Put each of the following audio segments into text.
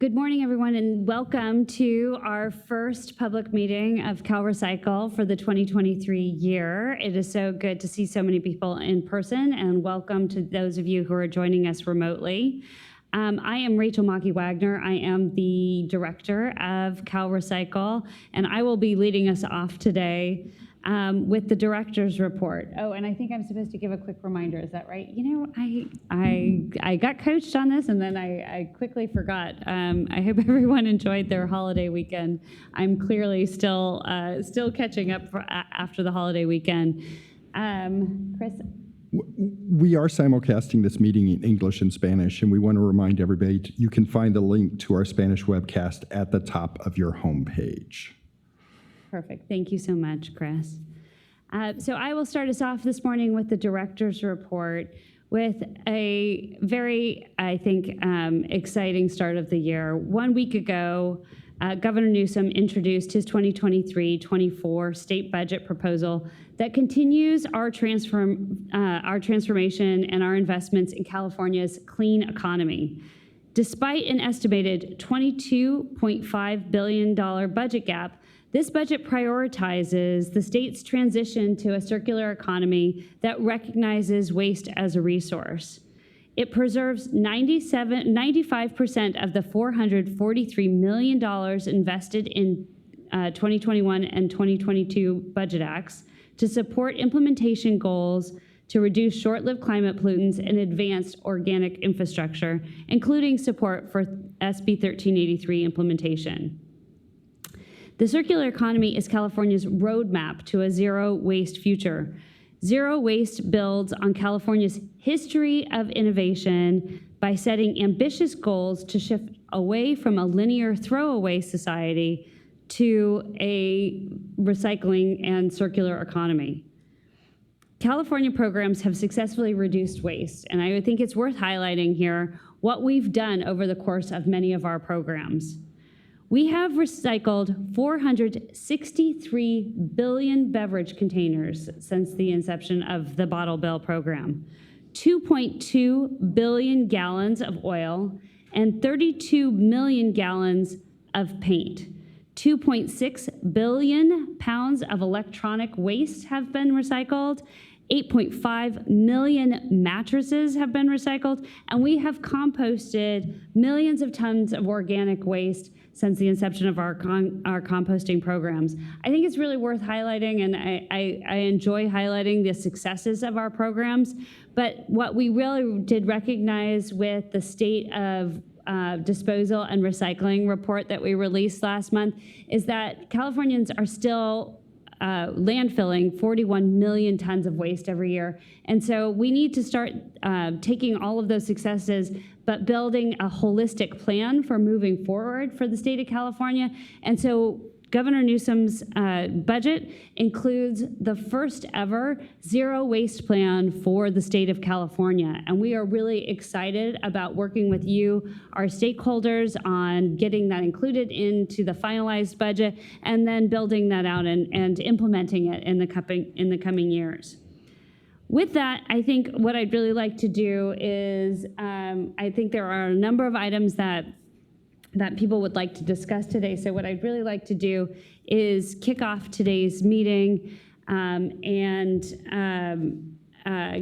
Good morning, everyone, and welcome to our first public meeting of CalRecycle for the 2023 year. It is so good to see so many people in person, and welcome to those of you who are joining us remotely. I am Rachel Maki-Wagner. I am the director of CalRecycle, and I will be leading us off today with the director's report. Oh, and I think I'm supposed to give a quick reminder. Is that right? You know, I got coached on this, and then I quickly forgot. I hope everyone enjoyed their holiday weekend. I'm clearly still catching up after the holiday weekend. Chris? We are simulcasting this meeting in English and Spanish, and we want to remind everybody you can find the link to our Spanish webcast at the top of your homepage. Perfect. Thank you so much, Chris. So I will start us off this morning with the director's report with a very, I think, exciting start of the year. 1 week ago, Governor Newsom introduced his 2023-24 state budget proposal that continues our transformation and our investments in California's clean economy. Despite an estimated $22.5 billion budget gap, this budget prioritizes the state's transition to a circular economy that recognizes waste as a resource. It preserves 95% of the $443 million invested in 2021 and 2022 budget acts to support implementation goals to reduce short-lived climate pollutants and advanced organic infrastructure, including support for SB 1383 implementation. The circular economy is California's roadmap to a zero-waste future. Zero waste builds on California's history of innovation by setting ambitious goals to shift away from a linear throwaway society to a recycling and circular economy. California programs have successfully reduced waste, and I think it's worth highlighting here what we've done over the course of many of our programs. We have recycled 463 billion beverage containers since the inception of the Bottle Bill program, 2.2 billion gallons of oil, and 32 million gallons of paint. 2.6 billion pounds of electronic waste have been recycled, 8.5 million mattresses have been recycled, and we have composted millions of tons of organic waste since the inception of our composting programs. I think it's really worth highlighting, and I enjoy highlighting the successes of our programs, but what we really did recognize with the state of disposal and recycling report that we released last month is that Californians are still landfilling 41 million tons of waste every year. And so we need to start taking all of those successes, but building a holistic plan for moving forward for the state of California. And so Governor Newsom's budget includes the first ever zero waste plan for the state of California. And we are really excited about working with you, our stakeholders, on getting that included into the finalized budget and then building that out and implementing it in the coming years. With that, I think what I'd really like to do is, I think there are a number of items that people would like to discuss today. So what I'd really like to do is kick off today's meeting and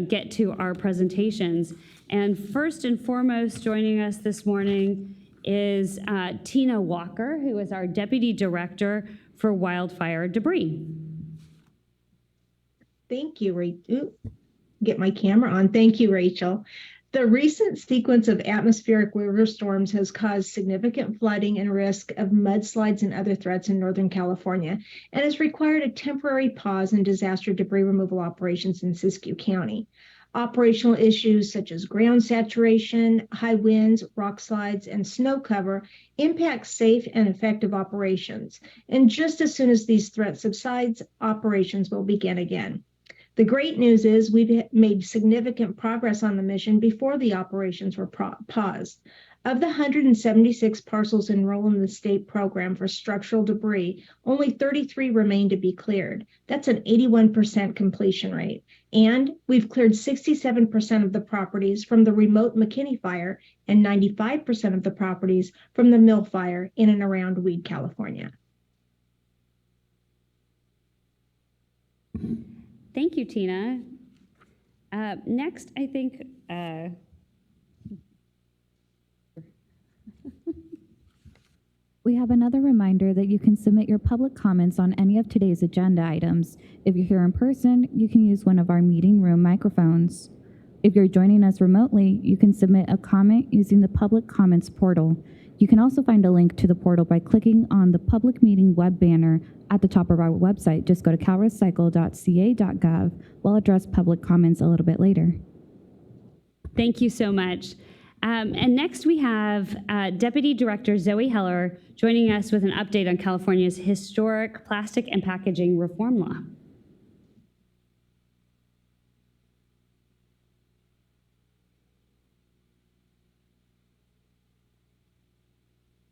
get to our presentations. And first and foremost, joining us this morning is Tina Walker, who is our Deputy Director for Wildfire Debris. Thank you, Rachel. Get my camera on. Thank you, Rachel. The recent sequence of atmospheric river storms has caused significant flooding and risk of mudslides and other threats in Northern California, and has required a temporary pause in disaster debris removal operations in Siskiyou County. Operational issues such as ground saturation, high winds, rock slides, and snow cover impact safe and effective operations. And just as soon as these threats subside, operations will begin again. The great news is we've made significant progress on the mission before the operations were paused. Of the 176 parcels enrolled in the state program for structural debris, only 33 remain to be cleared. That's an 81% completion rate. And we've cleared 67% of the properties from the remote McKinney fire and 95% of the properties from the Mill fire in and around Weed, California. Thank you, Tina. Next, I think, We have another reminder that you can submit your public comments on any of today's agenda items. If you're here in person, you can use one of our meeting room microphones. If you're joining us remotely, you can submit a comment using the public comments portal. You can also find a link to the portal by clicking on the public meeting web banner at the top of our website. Just go to calrecycle.ca.gov. We'll address public comments a little bit later. thank you so much. And next we have Deputy Director Zoe Heller joining us with an update on California's historic plastic and packaging reform law.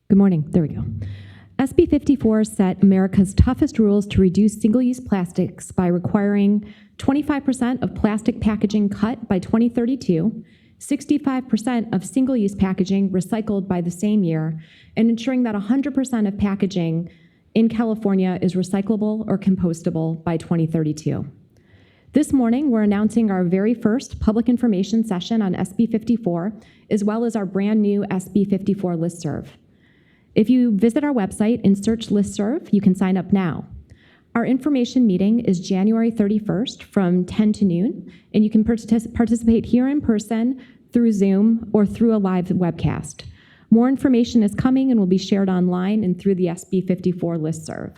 Good morning. There we go. SB 54 set America's toughest rules to reduce single-use plastics by requiring 25% of plastic packaging cut by 2032, 65% of single-use packaging recycled by the same year, and ensuring that 100% of packaging in California is recyclable or compostable by 2032. This morning, we're announcing our very first public information session on SB 54, as well as our brand new SB 54 listserv. If you visit our website and search listserv, you can sign up now. Our information meeting is January 31st from 10 to noon, and you can participate here in person, through Zoom, or through a live webcast. More information is coming and will be shared online and through the SB 54 listserv.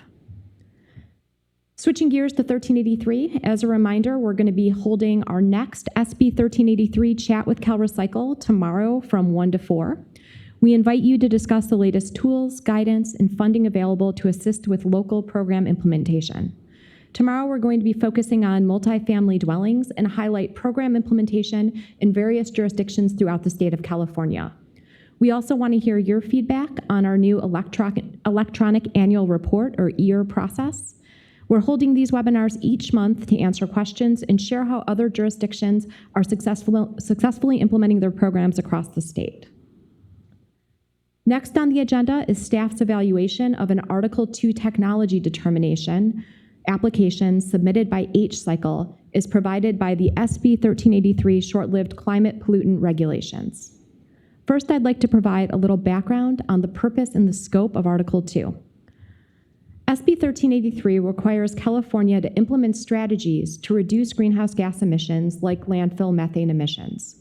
Switching gears to 1383, as a reminder, we're going to be holding our next SB 1383 Chat with CalRecycle tomorrow from 1 to 4. We invite you to discuss the latest tools, guidance, and funding available to assist with local program implementation. Tomorrow, we're going to be focusing on multifamily dwellings and highlight program implementation in various jurisdictions throughout the state of California. We also want to hear your feedback on our new electronic annual report, or EAR process. We're holding these webinars each month to answer questions and share how other jurisdictions are successfully implementing their programs across the state. Next on the agenda is staff's evaluation of an Article 2 technology determination application submitted by H-Cycle is provided by the SB 1383 short-lived climate pollutant regulations. First, I'd like to provide a little background on the purpose and the scope of Article 2. SB 1383 requires California to implement strategies to reduce greenhouse gas emissions like landfill methane emissions.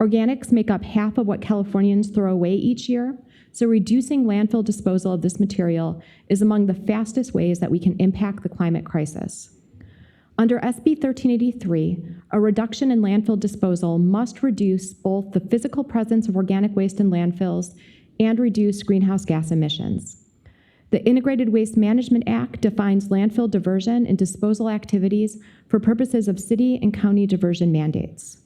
Organics make up half of what Californians throw away each year, so reducing landfill disposal of this material is among the fastest ways that we can impact the climate crisis. Under SB 1383, a reduction in landfill disposal must reduce both the physical presence of organic waste in landfills and reduce greenhouse gas emissions. The Integrated Waste Management Act defines landfill diversion and disposal activities for purposes of city and county diversion mandates.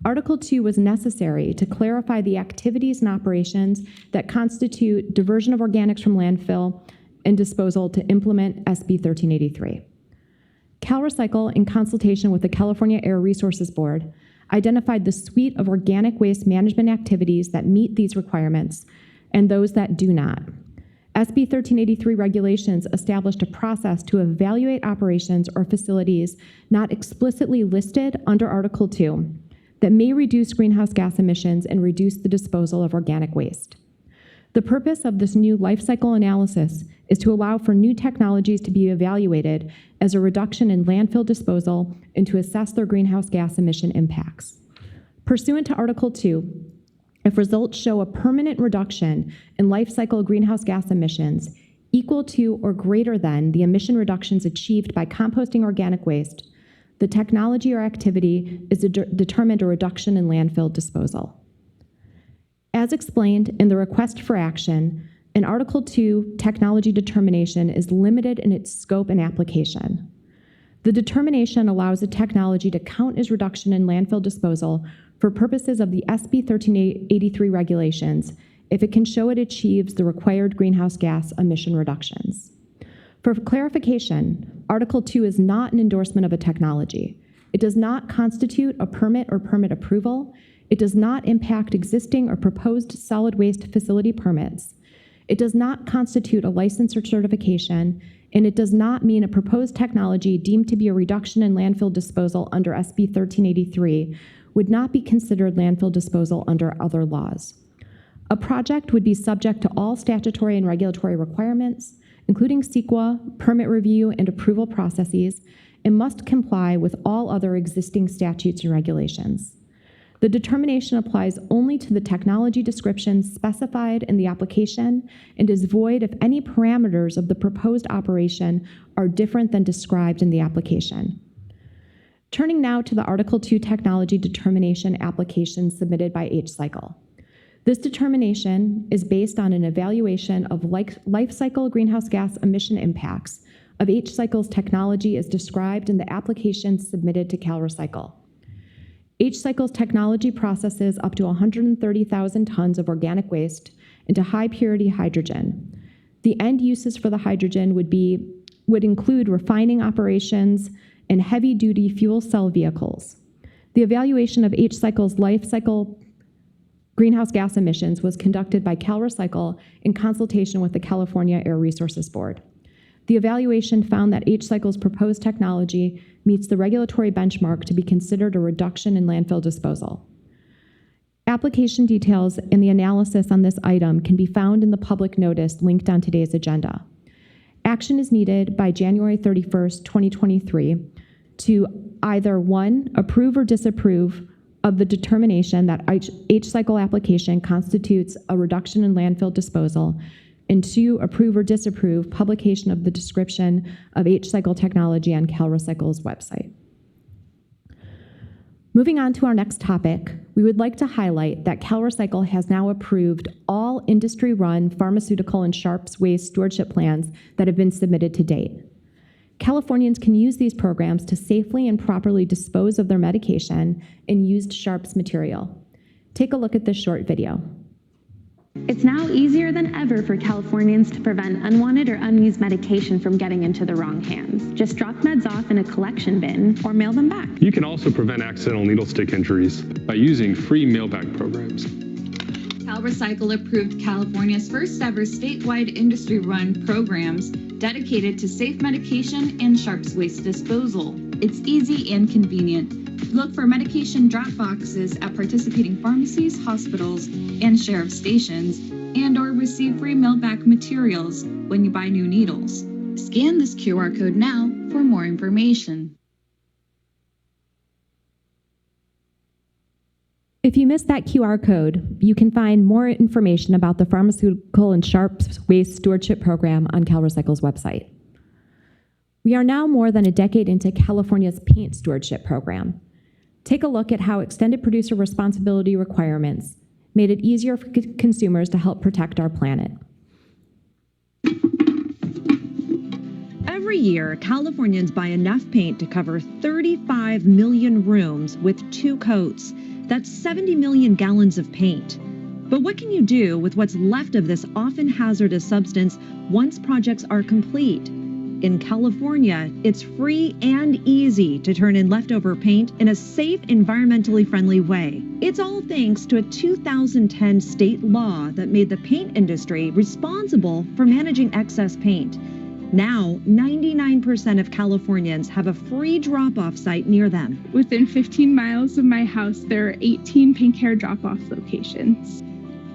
Article 2 was necessary to clarify the activities and operations that constitute diversion of organics from landfill and disposal to implement SB 1383. CalRecycle, in consultation with the California Air Resources Board, identified the suite of organic waste management activities that meet these requirements and those that do not. SB 1383 regulations established a process to evaluate operations or facilities not explicitly listed under Article 2 that may reduce greenhouse gas emissions and reduce the disposal of organic waste. The purpose of this new life cycle analysis is to allow for new technologies to be evaluated as a reduction in landfill disposal and to assess their greenhouse gas emission impacts. Pursuant to Article 2, if results show a permanent reduction in life cycle greenhouse gas emissions equal to or greater than the emission reductions achieved by composting organic waste, the technology or activity is determined a reduction in landfill disposal. As explained in the request for action, an Article 2 technology determination is limited in its scope and application. The determination allows the technology to count as reduction in landfill disposal for purposes of the SB 1383 regulations if it can show it achieves the required greenhouse gas emission reductions. For clarification, Article 2 is not an endorsement of a technology. It does not constitute a permit or permit approval. It does not impact existing or proposed solid waste facility permits. It does not constitute a license or certification, and it does not mean a proposed technology deemed to be a reduction in landfill disposal under SB 1383 would not be considered landfill disposal under other laws. A project would be subject to all statutory and regulatory requirements, including CEQA, permit review, and approval processes, and must comply with all other existing statutes and regulations. The determination applies only to the technology description specified in the application and is void if any parameters of the proposed operation are different than described in the application. Turning now to the Article 2 technology determination application submitted by H-Cycle. This determination is based on an evaluation of life cycle greenhouse gas emission impacts of H-Cycle's technology as described in the application submitted to CalRecycle. H-Cycle's technology processes up to 130,000 tons of organic waste into high-purity hydrogen. The end uses for the hydrogen would include refining operations and heavy-duty fuel cell vehicles. The evaluation of H-Cycle's life cycle greenhouse gas emissions was conducted by CalRecycle in consultation with the California Air Resources Board. The evaluation found that H-Cycle's proposed technology meets the regulatory benchmark to be considered a reduction in landfill disposal. Application details and the analysis on this item can be found in the public notice linked on today's agenda. Action is needed by January 31st, 2023 to either 1, approve or disapprove of the determination that H-Cycle application constitutes a reduction in landfill disposal, and 2, approve or disapprove publication of the description of H-Cycle technology on CalRecycle's website. Moving on to our next topic, we would like to highlight that CalRecycle has now approved all industry-run pharmaceutical and sharps waste stewardship plans that have been submitted to date. Californians can use these programs to safely and properly dispose of their medication and used sharps material. Take a look at this short video. It's now easier than ever for Californians to prevent unwanted or unused medication from getting into the wrong hands. Just drop meds off in a collection bin or mail them back. You can also prevent accidental needle stick injuries by using free mailback programs. CalRecycle approved California's first ever statewide industry-run programs dedicated to safe medication and sharps waste disposal. It's easy and convenient. Look for medication drop boxes at participating pharmacies, hospitals, and sheriff stations, and/or receive free mailback materials when you buy new needles. Scan this QR code now for more information. If you missed that QR code, you can find more information about the Pharmaceutical and Sharps Waste Stewardship Program on CalRecycle's website. We are now more than a decade into California's paint stewardship program. Take a look at how extended producer responsibility requirements made it easier for consumers to help protect our planet. Every year, Californians buy enough paint to cover 35 million rooms with 2 coats. That's 70 million gallons of paint. But what can you do with what's left of this often hazardous substance once projects are complete? In California, it's free and easy to turn in leftover paint in a safe, environmentally friendly way. It's all thanks to a 2010 state law that made the paint industry responsible for managing excess paint. Now, 99% of Californians have a free drop-off site near them. Within 15 miles of my house, there are 18 paint care drop-off locations.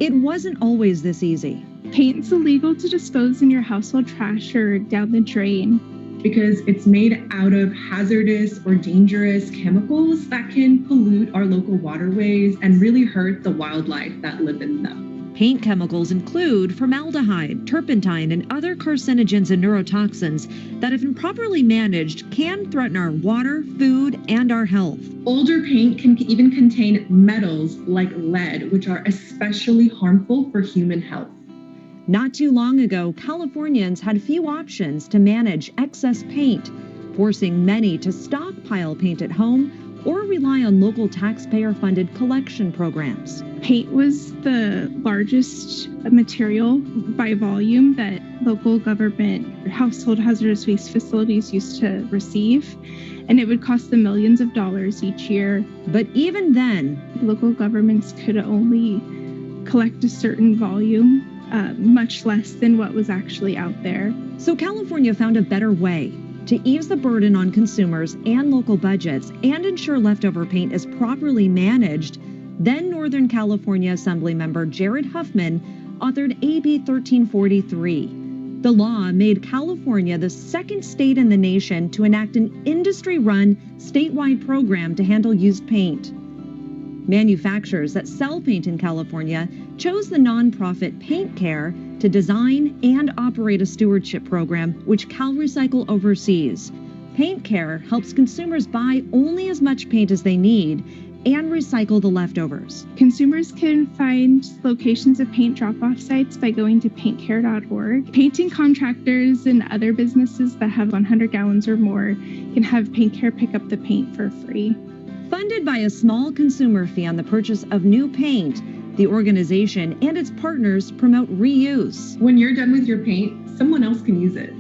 It wasn't always this easy. Paint's illegal to dispose in your household trash or down the drain. Because it's made out of hazardous or dangerous chemicals that can pollute our local waterways and really hurt the wildlife that live in them. Paint chemicals include formaldehyde, turpentine, and other carcinogens and neurotoxins that, if improperly managed, can threaten our water, food, and our health. Older paint can even contain metals like lead, which are especially harmful for human health. Not too long ago, Californians had few options to manage excess paint, forcing many to stockpile paint at home or rely on local taxpayer-funded collection programs. Paint was the largest material by volume that local government household hazardous waste facilities used to receive, and it would cost them millions of dollars each year. But even then, local governments could only collect a certain volume, much less than what was actually out there. So California found a better way to ease the burden on consumers and local budgets and ensure leftover paint is properly managed. Then Northern California Assemblymember Jared Huffman authored AB 1343. The law made California the second state in the nation to enact an industry-run statewide program to handle used paint. Manufacturers that sell paint in California chose the nonprofit Paint Care to design and operate a stewardship program, which CalRecycle oversees. Paint Care helps consumers buy only as much paint as they need and recycle the leftovers. Consumers can find locations of paint drop-off sites by going to paintcare.org. Painting contractors and other businesses that have 100 gallons or more can have Paint Care pick up the paint for free. Funded by a small consumer fee on the purchase of new paint, the organization and its partners promote reuse. When you're done with your paint, someone else can use it.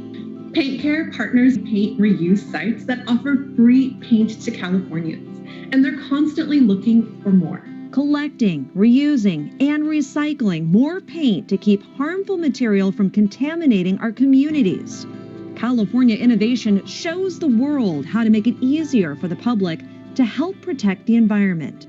Paint Care partners paint reuse sites that offer free paint to Californians, and they're constantly looking for more. Collecting, reusing, and recycling more paint to keep harmful material from contaminating our communities. California Innovation shows the world how to make it easier for the public to help protect the environment.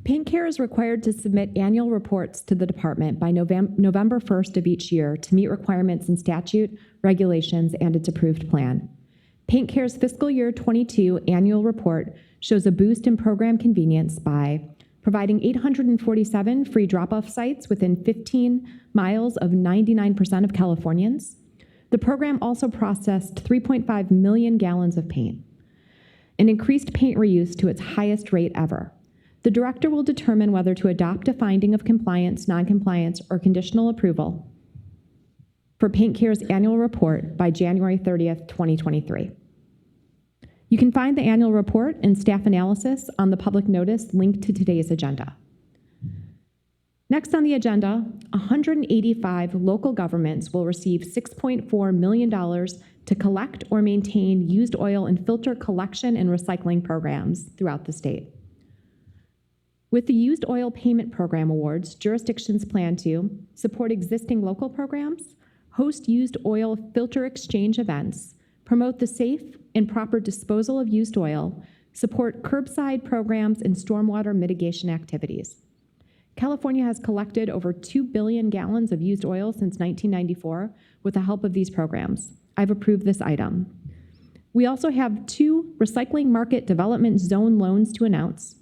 Paint Care is required to submit annual reports to the department by November 1st of each year to meet requirements in statute, regulations, and its approved plan. Paint Care's fiscal year 22 annual report shows a boost in program convenience by providing 847 free drop-off sites within 15 miles of 99% of Californians. The program also processed 3.5 million gallons of paint and increased paint reuse to its highest rate ever. The director will determine whether to adopt a finding of compliance, noncompliance, or conditional approval for Paint Care's annual report by January 30th, 2023. You can find the annual report and staff analysis on the public notice linked to today's agenda. Next on the agenda, 185 local governments will receive $6.4 million to collect or maintain used oil and filter collection and recycling programs throughout the state. With the Used Oil Payment Program awards, jurisdictions plan to support existing local programs, host used oil filter exchange events, promote the safe and proper disposal of used oil, support curbside programs and stormwater mitigation activities. California has collected over 2 billion gallons of used oil since 1994 with the help of these programs. I've approved this item. We also have 2 recycling market development zone loans to announce.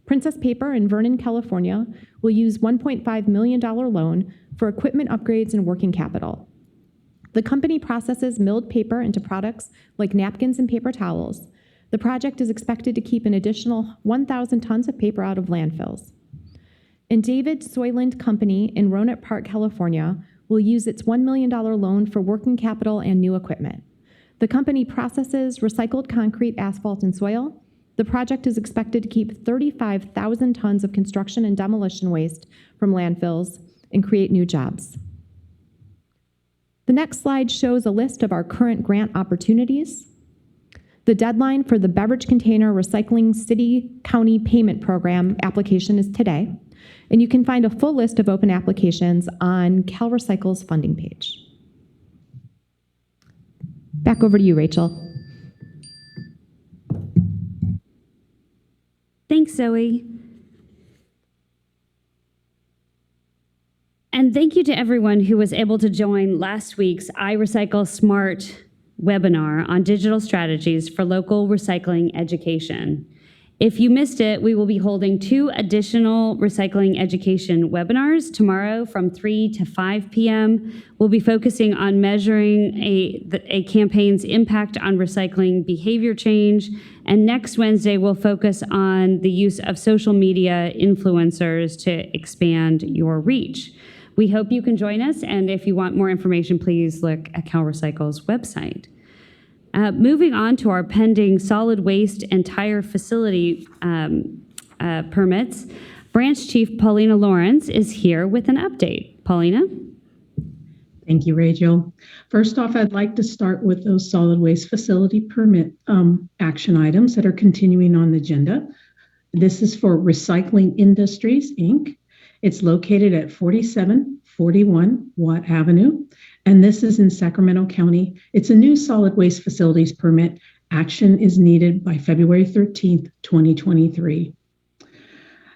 Princess Paper in Vernon, California will use $1.5 million loan for equipment upgrades and working capital. The company processes milled paper into products like napkins and paper towels. The project is expected to keep an additional 1,000 tons of paper out of landfills. And David Soyland Company in Roanoke Park, California will use its $1 million loan for working capital and new equipment. The company processes recycled concrete, asphalt, and soil. The project is expected to keep 35,000 tons of construction and demolition waste from landfills and create new jobs. The next slide shows a list of our current grant opportunities. The deadline for the Beverage Container Recycling City-County Payment Program application is today, and you can find a full list of open applications on CalRecycle's funding page. Back over to you, Rachel. Thanks, Zoe. And thank you to everyone who was able to join last week's iRecycle Smart webinar on digital strategies for local recycling education. If you missed it, we will be holding 2 additional recycling education webinars tomorrow from 3 to 5 p.m. We'll be focusing on measuring a campaign's impact on recycling behavior change. And next Wednesday, we'll focus on the use of social media influencers to expand your reach. We hope you can join us, and if you want more information, please look at CalRecycle's website. Moving on to our pending solid waste and tire facility permits, Branch Chief Paulina Lawrence is here with an update. Paulina? Thank you, Rachel. First off, I'd like to start with those solid waste facility permit action items that are continuing on the agenda. This is for Recycling Industries, Inc. It's located at 4741 Watt Avenue, and this is in Sacramento County. It's a new solid waste facilities permit. Action is needed by February 13th, 2023.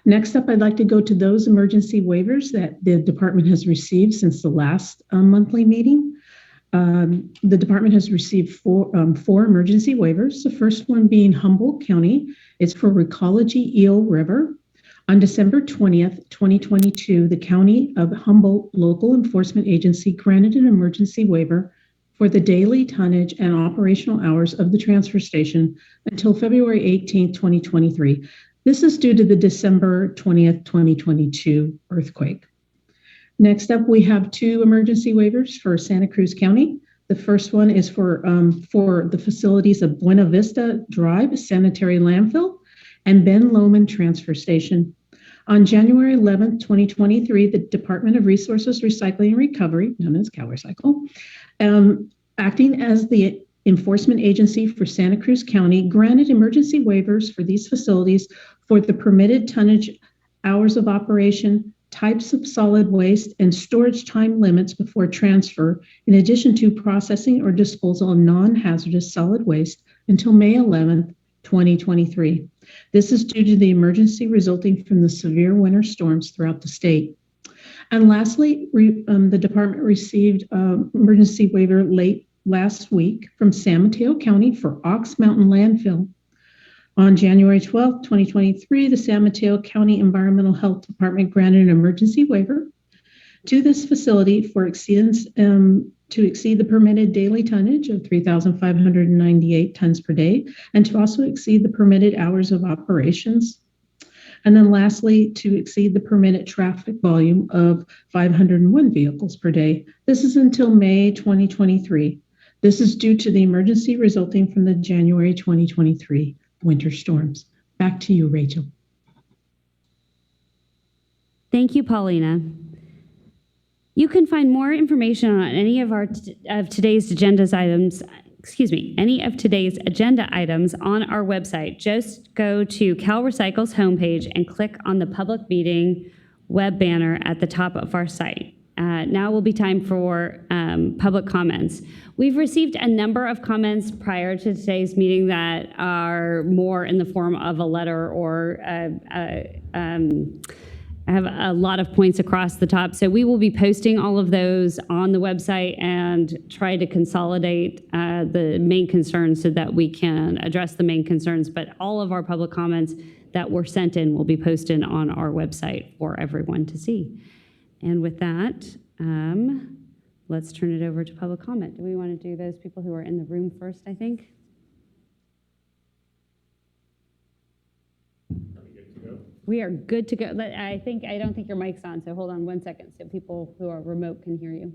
Next up, I'd like to go to those emergency waivers that the department has received since the last monthly meeting. The department has received four emergency waivers. The first one being Humboldt County. It's for Recology Eel River. On December 20th, 2022, the County of Humboldt Local Enforcement Agency granted an emergency waiver for the daily tonnage and operational hours of the transfer station until February 18th, 2023. This is due to the December 20th, 2022 earthquake. Next up, we have two emergency waivers for Santa Cruz County. The first one is for the facilities of Buena Vista Drive Sanitary Landfill and Ben Lomond Transfer Station. On January 11th, 2023, the Department of Resources, Recycling and Recovery, known as CalRecycle, acting as the enforcement agency for Santa Cruz County, granted emergency waivers for these facilities for the permitted tonnage, hours of operation, types of solid waste, and storage time limits before transfer, in addition to processing or disposal of non-hazardous solid waste until May 11th, 2023. This is due to the emergency resulting from the severe winter storms throughout the state. And lastly, the department received emergency waiver late last week from San Mateo County for Ox Mountain Landfill. On January 12th, 2023, the San Mateo County Environmental Health Department granted an emergency waiver to this facility for to exceed the permitted daily tonnage of 3,598 tons per day, and to also exceed the permitted hours of operations. And then lastly, to exceed the permitted traffic volume of 501 vehicles per day. This is until May 2023. This is due to the emergency resulting from the January 2023 winter storms. Back to you, Rachel. Thank you, Paulina. You can find more information on any of today's agenda items on our website. Just go to CalRecycle's homepage and click on the public meeting web banner at the top of our site. Now will be time for public comments. We've received a number of comments prior to today's meeting that are more in the form of a letter or have a lot of points across the top. So we will be posting all of those on the website and try to consolidate the main concerns so that we can address the main concerns. But all of our public comments that were sent in will be posted on our website for everyone to see. And with that, let's turn it over to public comment. Do we want to do those people who are in the room first, I think? We are good to go. I don't think your mic's on, so hold on one second so people who are remote can hear you.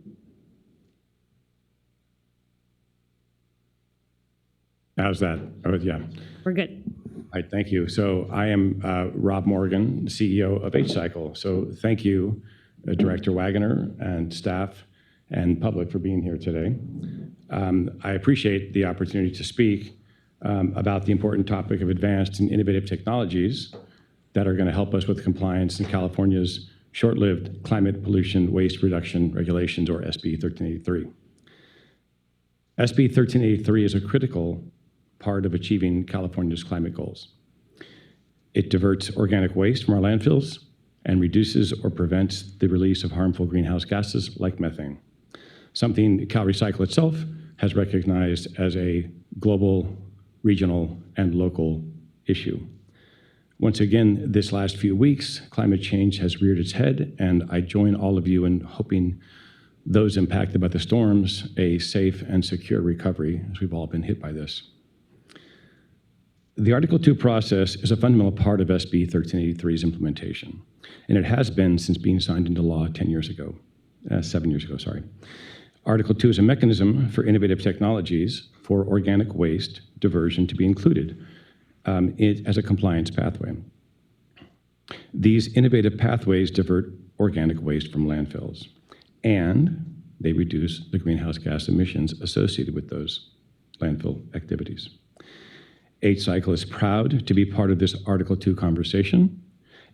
How's that? Oh, yeah. We're good. All right, thank you. So I am Rob Morgan, CEO of H-Cycle. So thank you, Director Wagoner and staff and public for being here today. I appreciate the opportunity to speak about the important topic of advanced and innovative technologies that are going to help us with compliance in California's short-lived climate pollution waste reduction regulations, or SB 1383. SB 1383 is a critical part of achieving California's climate goals. It diverts organic waste from our landfills and reduces or prevents the release of harmful greenhouse gases like methane, something CalRecycle itself has recognized as a global, regional, and local issue. Once again, this last few weeks, climate change has reared its head, and I join all of you in hoping those impacted by the storms a safe and secure recovery, as we've all been hit by this. The Article 2 process is a fundamental part of SB 1383's implementation, and it has been since being signed into law 10 years ago. 7 years ago, sorry. Article 2 is a mechanism for innovative technologies for organic waste diversion to be included as a compliance pathway. These innovative pathways divert organic waste from landfills, and they reduce the greenhouse gas emissions associated with those landfill activities. H-Cycle is proud to be part of this Article 2 conversation,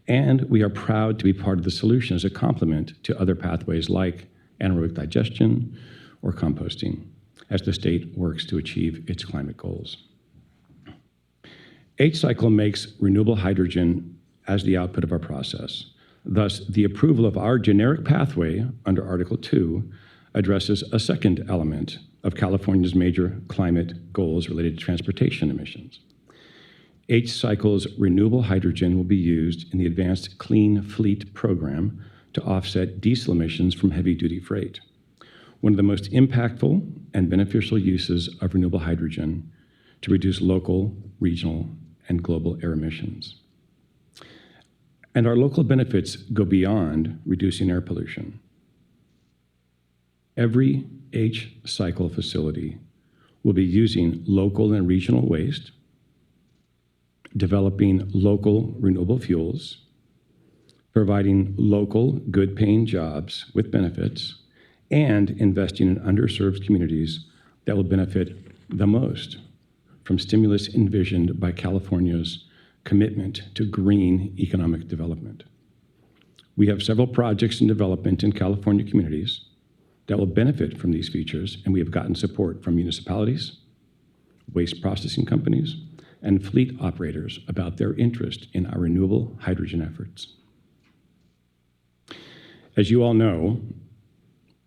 and we are proud to be part of the solution as a complement to other pathways like anaerobic digestion or composting as the state works to achieve its climate goals. H-Cycle makes renewable hydrogen as the output of our process. Thus, the approval of our generic pathway under Article 2 addresses a second element of California's major climate goals related to transportation emissions. H-Cycle's renewable hydrogen will be used in the Advanced Clean Fleet program to offset diesel emissions from heavy-duty freight, one of the most impactful and beneficial uses of renewable hydrogen to reduce local, regional, and global air emissions. And our local benefits go beyond reducing air pollution. Every H-Cycle facility will be using local and regional waste, developing local renewable fuels, providing local good-paying jobs with benefits, and investing in underserved communities that will benefit the most from stimulus envisioned by California's commitment to green economic development. We have several projects in development in California communities that will benefit from these features, and we have gotten support from municipalities, waste processing companies, and fleet operators about their interest in our renewable hydrogen efforts. As you all know,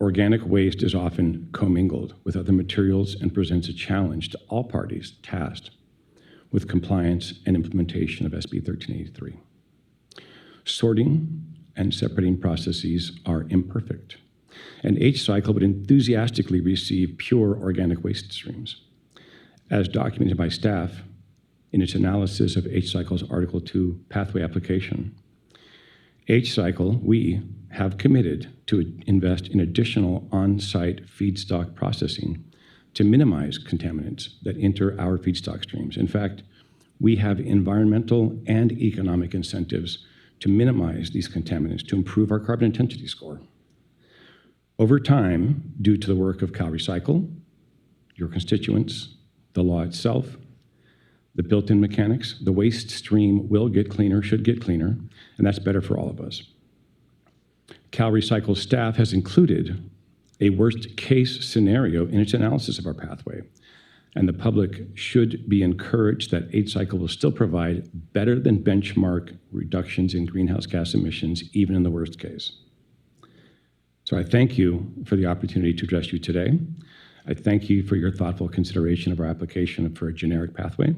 organic waste is often commingled with other materials and presents a challenge to all parties tasked with compliance and implementation of SB 1383. Sorting and separating processes are imperfect, and H-Cycle would enthusiastically receive pure organic waste streams. As documented by staff in its analysis of H-Cycle's Article 2 pathway application, H-Cycle, we have committed to invest in additional on-site feedstock processing to minimize contaminants that enter our feedstock streams. In fact, we have environmental and economic incentives to minimize these contaminants to improve our carbon intensity score. Over time, due to the work of CalRecycle, your constituents, the law itself, the built-in mechanics, the waste stream will get cleaner, should get cleaner, and that's better for all of us. CalRecycle staff has included a worst-case scenario in its analysis of our pathway, and the public should be encouraged that H-Cycle will still provide better than benchmark reductions in greenhouse gas emissions, even in the worst case. So I thank you for the opportunity to address you today. I thank you for your thoughtful consideration of our application for a generic pathway,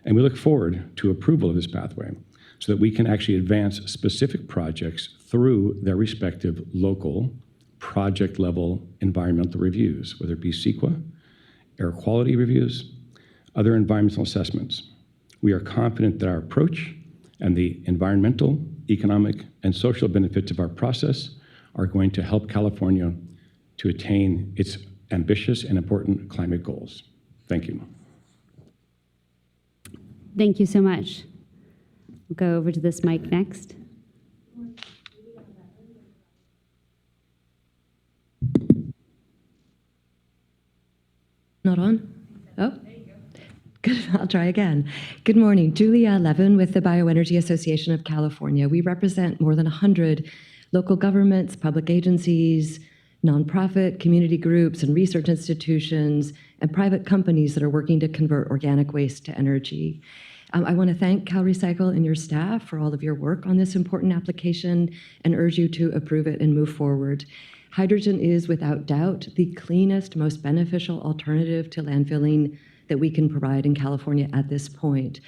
and we look forward to approval of this pathway so that we can actually advance specific projects through their respective local project-level environmental reviews, whether it be CEQA, air quality reviews, other environmental assessments. We are confident that our approach and the environmental, economic, and social benefits of our process are going to help California to attain its ambitious and important climate goals. Thank you. Thank you so much. We'll go over to this mic next. Not on? Oh, good. I'll try again. Good morning. Julia Levin with the Bioenergy Association of California. We represent more than 100 local governments, public agencies, nonprofit, community groups, and research institutions, and private companies that are working to convert organic waste to energy. I want to thank CalRecycle and your staff for all of your work on this important application and urge you to approve it and move forward. Hydrogen is, without doubt, the cleanest, most beneficial alternative to landfilling that we can provide in California at this point.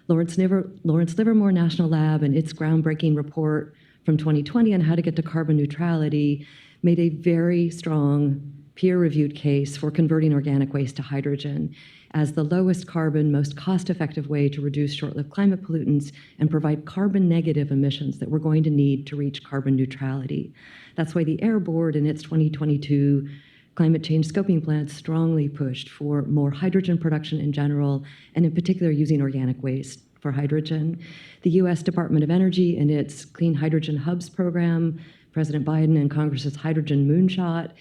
Lawrence Livermore National Lab and its groundbreaking report from 2020 on how to get to carbon neutrality made a very strong peer-reviewed case for converting organic waste to hydrogen as the lowest carbon, most cost-effective way to reduce short-lived climate pollutants and provide carbon-negative emissions that we're going to need to reach carbon neutrality. That's why the Air Board in its 2022 climate change scoping plan strongly pushed for more hydrogen production in general, and in particular using organic waste for hydrogen. The US Department of Energy in its Clean Hydrogen Hubs program, President Biden and Congress's Hydrogen Moonshot,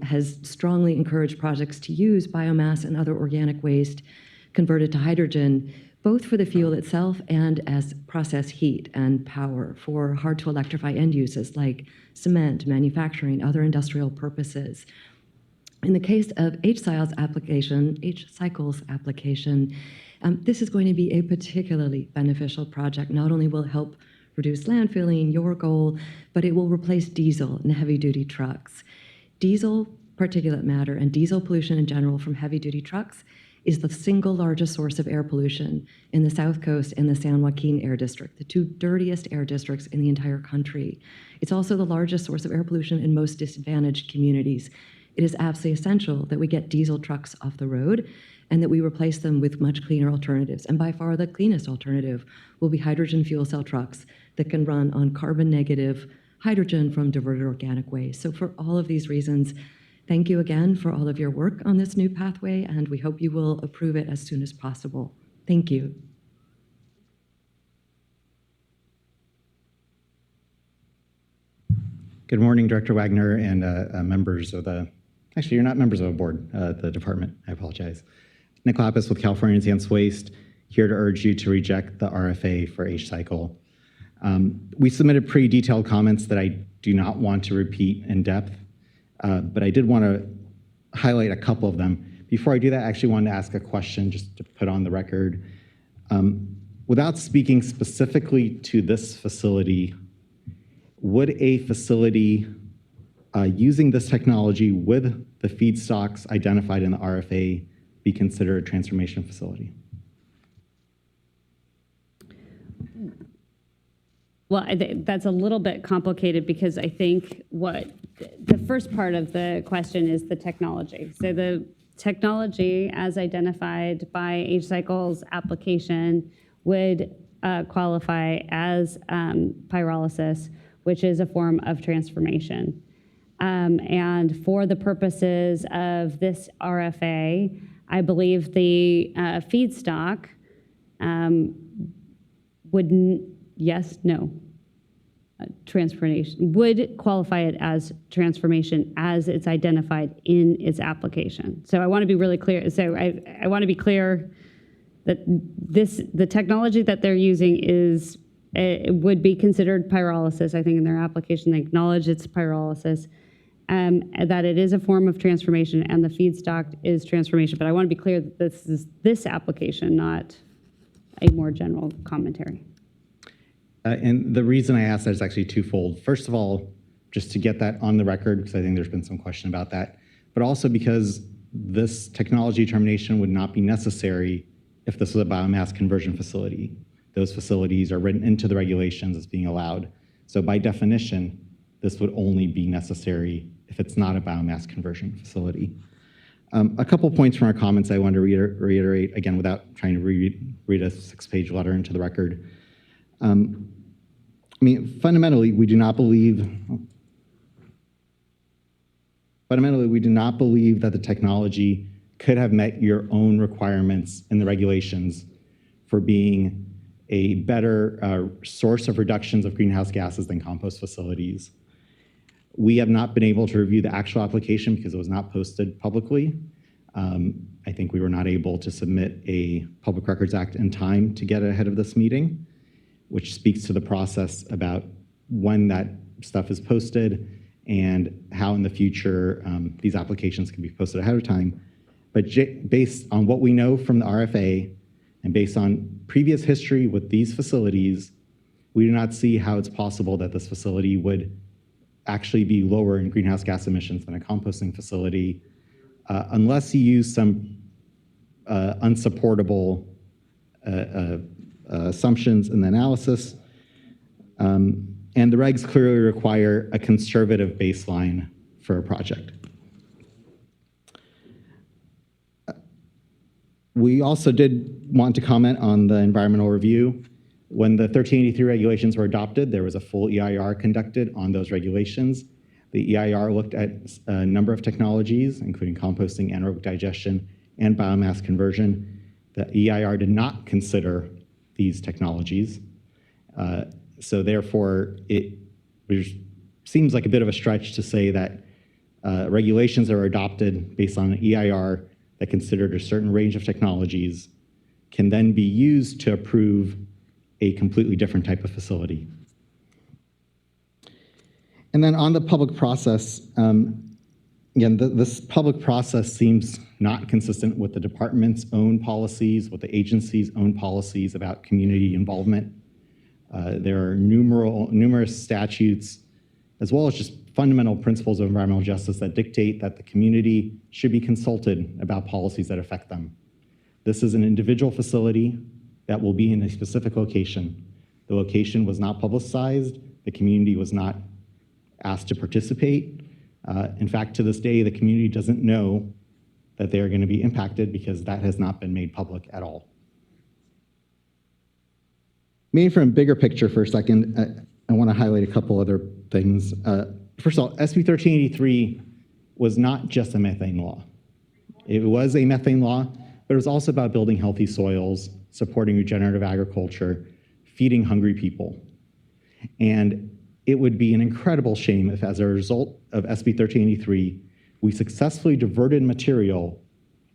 has strongly encouraged projects to use biomass and other organic waste converted to hydrogen, both for the fuel itself and as process heat and power for hard-to-electrify end uses like cement, manufacturing, other industrial purposes. In the case of H-Cycle's application, this is going to be a particularly beneficial project. Not only will it help reduce landfilling, your goal, but it will replace diesel in heavy-duty trucks. Diesel particulate matter and diesel pollution in general from heavy-duty trucks is the single largest source of air pollution in the South Coast and the San Joaquin Air District, the two dirtiest air districts in the entire country. It's also the largest source of air pollution in most disadvantaged communities. It is absolutely essential that we get diesel trucks off the road and that we replace them with much cleaner alternatives. And by far the cleanest alternative will be hydrogen fuel cell trucks that can run on carbon-negative hydrogen from diverted organic waste. So for all of these reasons, thank you again for all of your work on this new pathway, and we hope you will approve it as soon as possible. Thank you. Good morning, Director Wagner and members of the, actually you're not members of a board, the department, I apologize. Nick Lapis with California Advanced Waste, here to urge you to reject the RFA for H-Cycle. We submitted pretty detailed comments that I do not want to repeat in depth, but I did want to highlight a couple of them. Before I do that, I actually wanted to ask a question just to put on the record. Without speaking specifically to this facility, would a facility using this technology with the feedstocks identified in the RFA be considered a transformation facility? Well, that's a little bit complicated because I think what the first part of the question is the technology. So the technology as identified by H-Cycle's application would qualify as pyrolysis, which is a form of transformation. And for the purposes of this RFA, I believe the feedstock transformation would qualify it as transformation as it's identified in its application. So I want to be really clear. So I want to be clear that the technology that they're using is, it would be considered pyrolysis. I think in their application they acknowledge it's pyrolysis, that it is a form of transformation and the feedstock is transformation. But I want to be clear that this is this application, not a more general commentary. And the reason I asked that is actually twofold. First of all, just to get that on the record, because I think there's been some question about that, but also because this technology determination would not be necessary if this was a biomass conversion facility. Those facilities are written into the regulations as being allowed. So by definition, this would only be necessary if it's not a biomass conversion facility. A couple points from our comments I want to reiterate, again, without trying to read a 6-page letter into the record. I mean, fundamentally, we do not believe that the technology could have met your own requirements in the regulations for being a better source of reductions of greenhouse gases than compost facilities. We have not been able to review the actual application because it was not posted publicly. I think we were not able to submit a Public Records Act in time to get ahead of this meeting, which speaks to the process about when that stuff is posted and how in the future these applications can be posted ahead of time. But based on what we know from the RFA and based on previous history with these facilities, we do not see how it's possible that this facility would actually be lower in greenhouse gas emissions than a composting facility unless you use some unsupportable assumptions in the analysis. And the regs clearly require a conservative baseline for a project. We also did want to comment on the environmental review. When the 1383 regulations were adopted, there was a full EIR conducted on those regulations. The EIR looked at a number of technologies, including composting, anaerobic digestion, and biomass conversion. The EIR did not consider these technologies. So therefore, it seems like a bit of a stretch to say that regulations that are adopted based on an EIR that considered a certain range of technologies can then be used to approve a completely different type of facility. And then on the public process, again, this public process seems not consistent with the department's own policies, with the agency's own policies about community involvement. There are numerous statutes, as well as just fundamental principles of environmental justice that dictate that the community should be consulted about policies that affect them. This is an individual facility that will be in a specific location. The location was not publicized. The community was not asked to participate. In fact, to this day, the community doesn't know that they are going to be impacted because that has not been made public at all. Maybe from a bigger picture for a second, I want to highlight a couple other things. First of all, SB 1383 was not just a methane law. It was a methane law, but it was also about building healthy soils, supporting regenerative agriculture, feeding hungry people. And it would be an incredible shame if, as a result of SB 1383, we successfully diverted material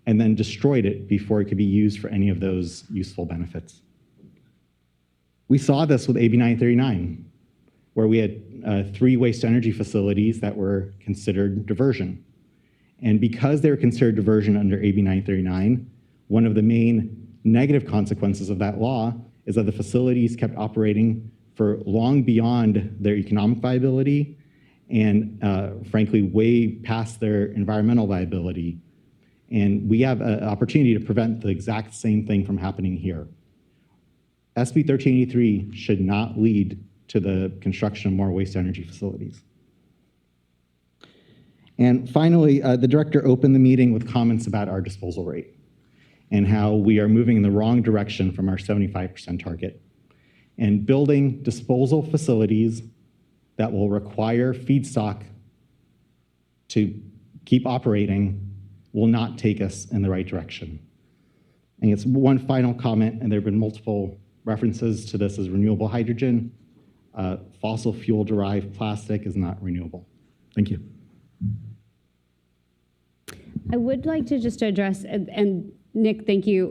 and then destroyed it before it could be used for any of those useful benefits. We saw this with AB 939, where we had 3 waste-to-energy facilities that were considered diversion. And because they were considered diversion under AB 939, one of the main negative consequences of that law is that the facilities kept operating for long beyond their economic viability and frankly, way past their environmental viability. And we have an opportunity to prevent the exact same thing from happening here. SB 1383 should not lead to the construction of more waste-to-energy facilities. And finally, the director opened the meeting with comments about our disposal rate and how we are moving in the wrong direction from our 75% target. And building disposal facilities that will require feedstock to keep operating will not take us in the right direction. And it's one final comment, and there have been multiple references to this as renewable hydrogen. Fossil fuel-derived plastic is not renewable. Thank you. I would like to just address, and Nick, thank you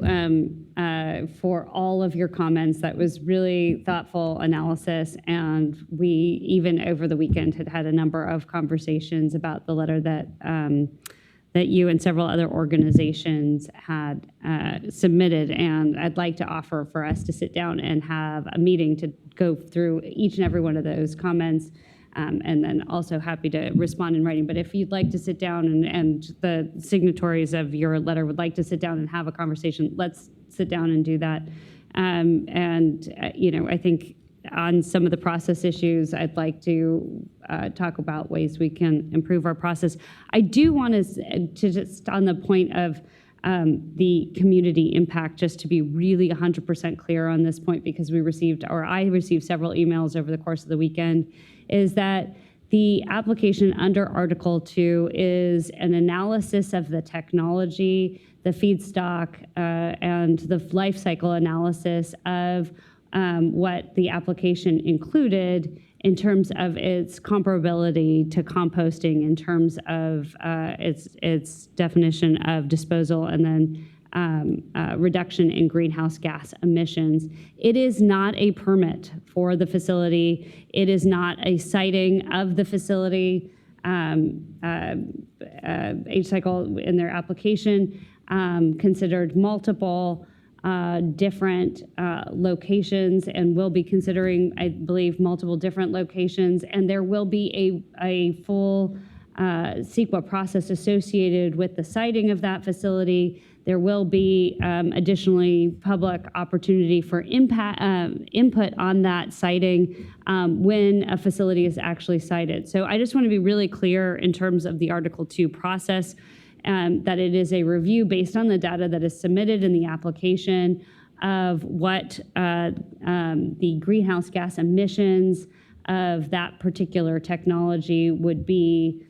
for all of your comments. That was really thoughtful analysis, and we, even over the weekend, had a number of conversations about the letter that that you and several other organizations had submitted, and I'd like to offer for us to sit down and have a meeting to go through each and every one of those comments, and then also happy to respond in writing. But if you'd like to sit down and the signatories of your letter would like to sit down and have a conversation, let's sit down and do that. You know, I think on some of the process issues, I'd like to talk about ways we can improve our process. I do want to just on the point of the community impact, just to be really 100% clear on this point, because we received, or I received several emails over the course of the weekend, is that the application under Article 2 is an analysis of the technology, the feedstock, and the life cycle analysis of what the application included in terms of its comparability to composting, in terms of its definition of disposal, and then reduction in greenhouse gas emissions. It is not a permit for the facility. It is not a siting of the facility. H-Cycle in their application considered multiple different locations, and will be considering, I believe, multiple different locations, and there will be a full CEQA process associated with the siting of that facility. There will be additionally public opportunity for input on that siting when a facility is actually sited. So I just want to be really clear in terms of the Article 2 process. that it is a review based on the data that is submitted in the application of what the greenhouse gas emissions of that particular technology would be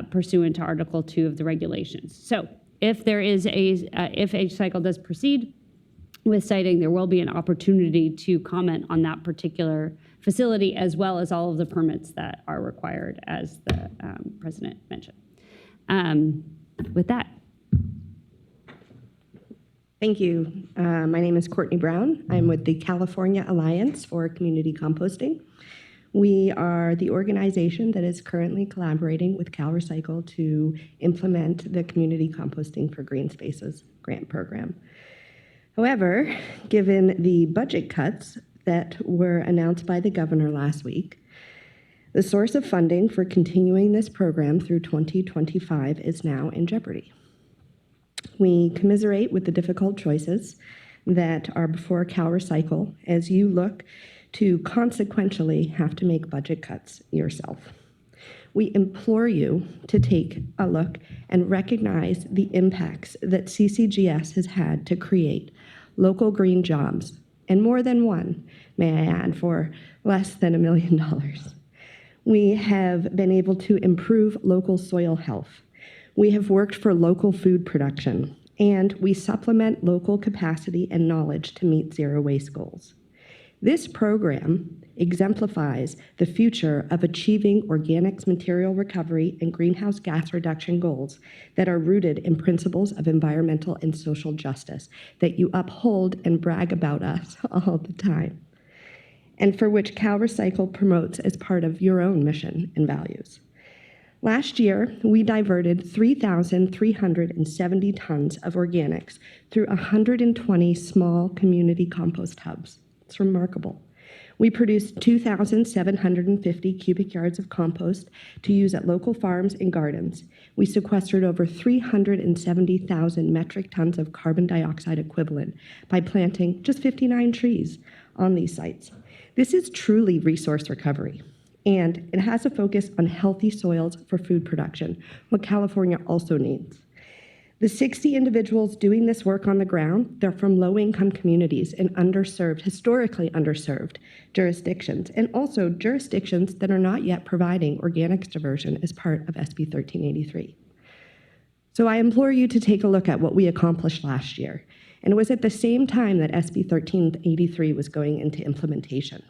pursuant to Article 2 of the regulations. So if there is if H-Cycle does proceed with siting, there will be an opportunity to comment on that particular facility, as well as all of the permits that are required, as the president mentioned. With that. Thank you. My name is Courtney Brown. I'm with the California Alliance for Community Composting. We are the organization that is currently collaborating with CalRecycle to implement the Community Composting for Green Spaces grant program. However, given the budget cuts that were announced by the governor last week, the source of funding for continuing this program through 2025 is now in jeopardy. We commiserate with the difficult choices that are before CalRecycle as you look to consequentially have to make budget cuts yourself. We implore you to take a look and recognize the impacts that CCGS has had to create local green jobs, and more than one, may I add, for less than $1 million. We have been able to improve local soil health. We have worked for local food production, and we supplement local capacity and knowledge to meet zero waste goals. This program exemplifies the future of achieving organics material recovery and greenhouse gas reduction goals that are rooted in principles of environmental and social justice that you uphold and brag about us all the time, and for which CalRecycle promotes as part of your own mission and values. Last year, we diverted 3,370 tons of organics through 120 small community compost hubs. It's remarkable. We produced 2,750 cubic yards of compost to use at local farms and gardens. We sequestered over 370,000 metric tons of carbon dioxide equivalent by planting just 59 trees on these sites. This is truly resource recovery, and it has a focus on healthy soils for food production, what California also needs. The 60 individuals doing this work on the ground, they're from low-income communities and underserved, historically underserved jurisdictions, and also jurisdictions that are not yet providing organics diversion as part of SB 1383. So I implore you to take a look at what we accomplished last year. And it was at the same time that SB 1383 was going into implementation.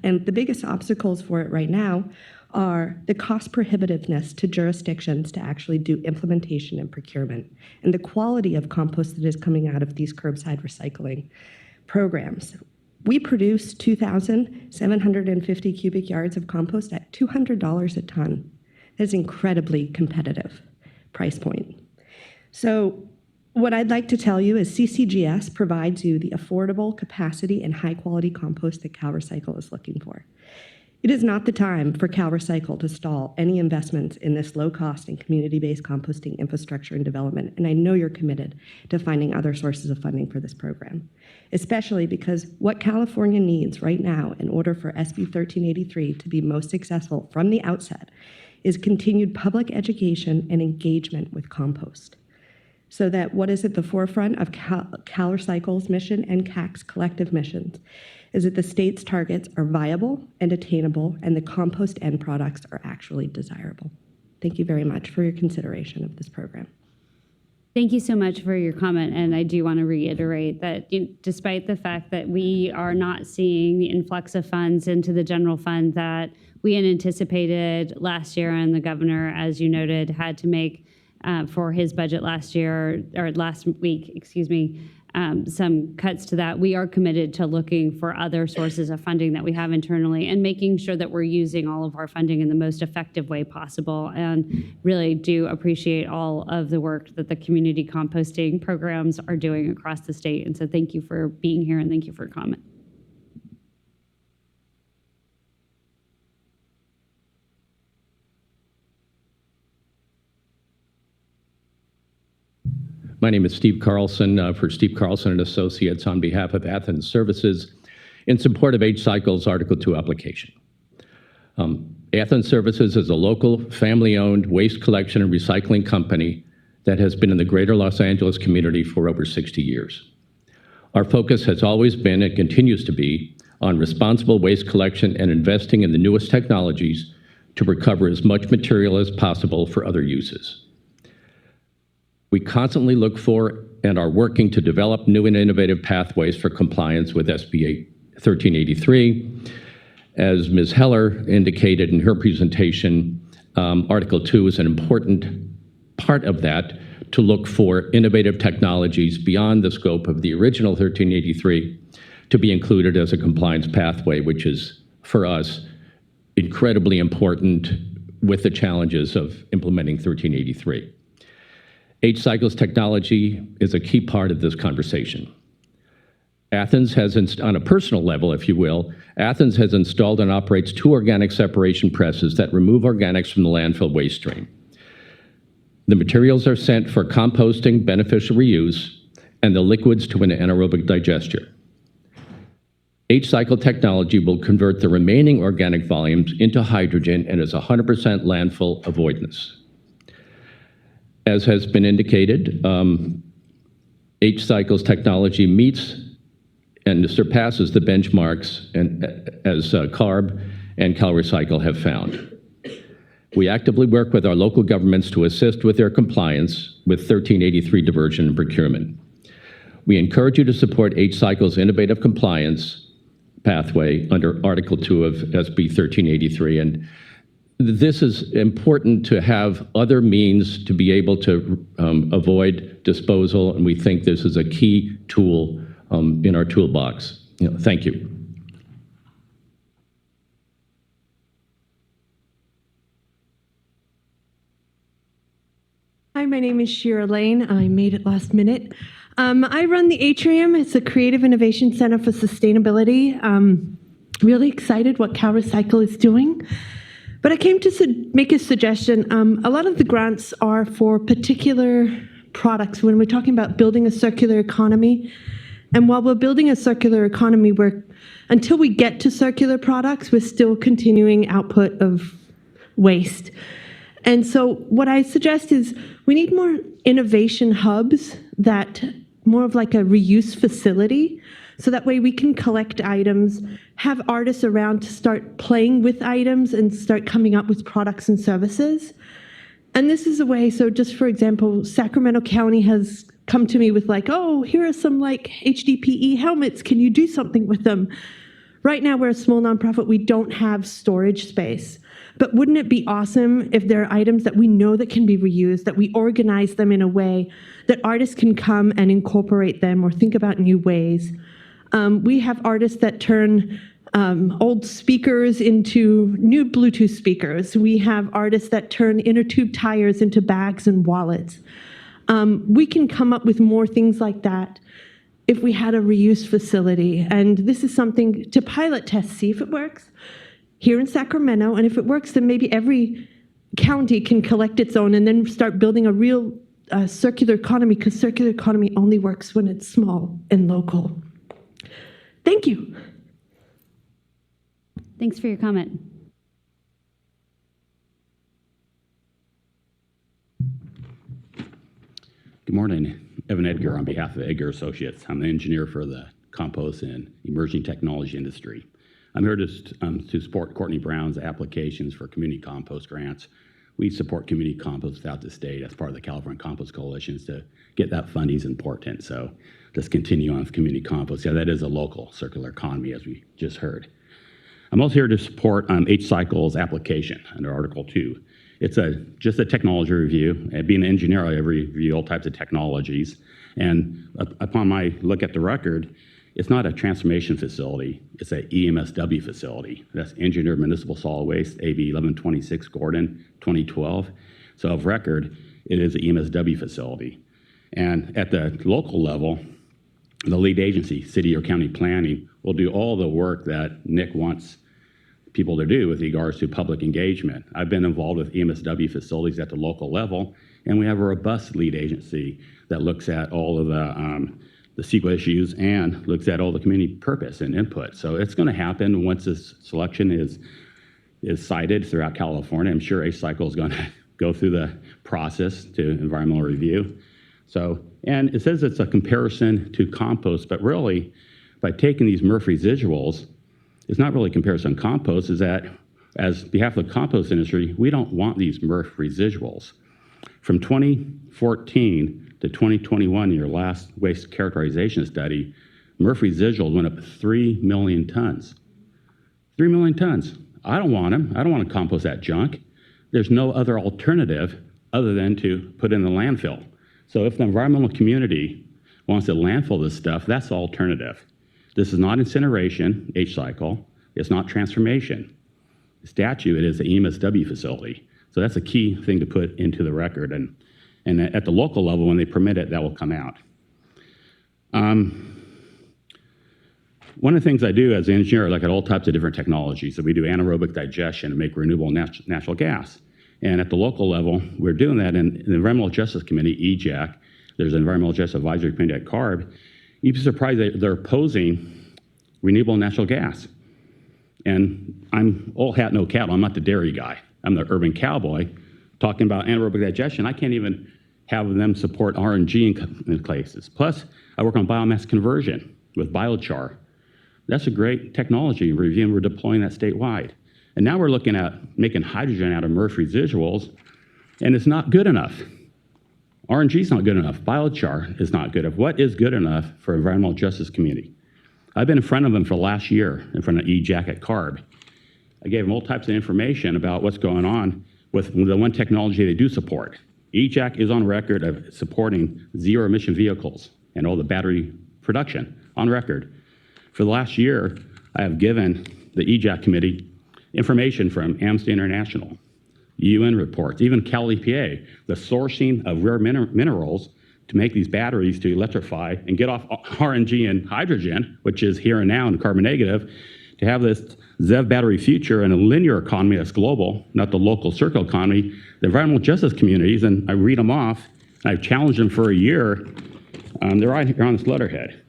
And the biggest obstacles for it right now are the cost prohibitiveness to jurisdictions to actually do implementation and procurement, and the quality of compost that is coming out of these curbside recycling programs. We produce 2,750 cubic yards of compost at $200 a ton. That is incredibly competitive price point. So what I'd like to tell you is CCGS provides you the affordable capacity and high quality compost that CalRecycle is looking for. It is not the time for CalRecycle to stall any investments in this low-cost and community-based composting infrastructure and development, and I know you're committed to finding other sources of funding for this program, especially because what California needs right now in order for SB 1383 to be most successful from the outset is continued public education and engagement with compost, so that what is at the forefront of CalRecycle's mission and CAC's collective missions is that the state's targets are viable and attainable, and the compost end products are actually desirable. Thank you very much for your consideration of this program. Thank you so much for your comment, and I do want to reiterate that despite the fact that we are not seeing the influx of funds into the general fund that we had anticipated last year, and the governor, as you noted, had to make for his budget last week, excuse me, some cuts to that. We are committed to looking for other sources of funding that we have internally and making sure that we're using all of our funding in the most effective way possible, and really do appreciate all of the work that the community composting programs are doing across the state. And so thank you for being here, and thank you for your comment. My name is Steve Carlson for Steve Carlson and Associates on behalf of Athens Services in support of H-Cycle's Article 2 application. Athens Services is a local, family-owned waste collection and recycling company that has been in the greater Los Angeles community for over 60 years. Our focus has always been and continues to be on responsible waste collection and investing in the newest technologies to recover as much material as possible for other uses. We constantly look for and are working to develop new and innovative pathways for compliance with SB 1383. As Ms. Heller indicated in her presentation, Article 2 is an important part of that, to look for innovative technologies beyond the scope of the original 1383 to be included as a compliance pathway, which is, for us, incredibly important with the challenges of implementing 1383. H-Cycle's technology is a key part of this conversation. Athens has, on a personal level, if you will, Athens has installed and operates 2 organic separation presses that remove organics from the landfill waste stream. The materials are sent for composting, beneficial reuse, and the liquids to an anaerobic digester. H-Cycle technology will convert the remaining organic volumes into hydrogen and is 100% landfill avoidance. As has been indicated, H-Cycle's technology meets and surpasses the benchmarks as CARB and CalRecycle have found. We actively work with our local governments to assist with their compliance with 1383 diversion and procurement. We encourage you to support H-Cycle's innovative compliance pathway under Article 2 of SB 1383. And this is important to have other means to be able to avoid disposal, and we think this is a key tool in our toolbox. Thank you. Hi, my name is Shira Lane. I made it last minute. I run the Atrium. It's a creative innovation center for sustainability. Really excited what CalRecycle is doing. But I came to make a suggestion. A lot of the grants are for particular products when we're talking about building a circular economy. And while we're building a circular economy, until we get to circular products, we're still continuing output of waste. And so what I suggest is we need more innovation hubs, that more of like a reuse facility, so that way we can collect items, have artists around to start playing with items and start coming up with products and services. And this is a way, so just for example, Sacramento County has come to me with like, oh, here are some like HDPE helmets, can you do something with them? Right now we're a small nonprofit, we don't have storage space. But wouldn't it be awesome if there are items that we know that can be reused, that we organize them in a way that artists can come and incorporate them or think about new ways? We have artists that turn old speakers into new Bluetooth speakers. We have artists that turn inner tube tires into bags and wallets. We can come up with more things like that if we had a reuse facility. And this is something to pilot test, see if it works here in Sacramento. And if it works, then maybe every county can collect its own and then start building a real circular economy, because circular economy only works when it's small and local. Thank you. Thanks for your comment. Good morning. Evan Edgar on behalf of Edgar Associates. I'm an engineer for the compost and emerging technology industry. I'm here to support Courtney Brown's applications for community compost grants. We support community compost throughout the state as part of the California Compost Coalition. To get that funding is important. So let's continue on with community compost. Yeah, that is a local circular economy, as we just heard. I'm also here to support H-Cycle's application under Article 2. It's just a technology review. Being an engineer, I review all types of technologies. And upon my look at the record, it's not a transformation facility. It's an EMSW facility. That's Engineered Municipal Solid Waste, AB 1126 Gordon, 2012. So of record, it is an EMSW facility. And at the local level, the lead agency, city or county planning, will do all the work that Nick wants people to do with regards to public engagement. I've been involved with EMSW facilities at the local level, and we have a robust lead agency that looks at all of the CEQA issues and looks at all the community purpose and input. So it's going to happen once this selection is is cited throughout California. I'm sure H-Cycle is going to go through the process to environmental review. So, and it says it's a comparison to compost, but really, by taking these MRF residuals, it's not really a comparison to compost, is that as behalf of the compost industry, we don't want these MRF residuals. From 2014 to 2021, in your last waste characterization study, MRF residuals went up 3 million tons. 3 million tons. I don't want them. I don't want to compost that junk. There's no other alternative other than to put in the landfill. So if the environmental community wants to landfill this stuff, that's the alternative. This is not incineration, H-Cycle. It's not transformation. The statute, it is the EMSW facility. So that's a key thing to put into the record. And at the local level, when they permit it, that will come out. One of the things I do as an engineer, I look at all types of different technologies. So we do anaerobic digestion and make renewable natural gas. And at the local level, we're doing that in the Environmental Justice Committee, EJAC. There's an Environmental Justice Advisory Committee at CARB. You'd be surprised that they're opposing renewable natural gas. And I'm old hat, no cattle. I'm not the dairy guy. I'm the urban cowboy talking about anaerobic digestion. I can't even have them support RNG in places. Plus, I work on biomass conversion with biochar. That's a great technology review, and we're deploying that statewide. And now we're looking at making hydrogen out of MRF residuals, and it's not good enough. RNG is not good enough. Biochar is not good enough. What is good enough for environmental justice community? I've been in front of them for the last year, in front of EJAC at CARB. I gave them all types of information about what's going on with the one technology they do support. EJAC is on record of supporting zero emission vehicles and all the battery production on record. For the last year, I have given the EJAC committee information from Amnesty International, UN reports, even Cal EPA, the sourcing of rare minerals to make these batteries to electrify and get off RNG and hydrogen, which is here and now and carbon negative, to have this ZEV battery future and a linear economy that's global, not the local circle economy. The environmental justice communities, and I read them off, and I've challenged them for a year. They're right here on this letterhead.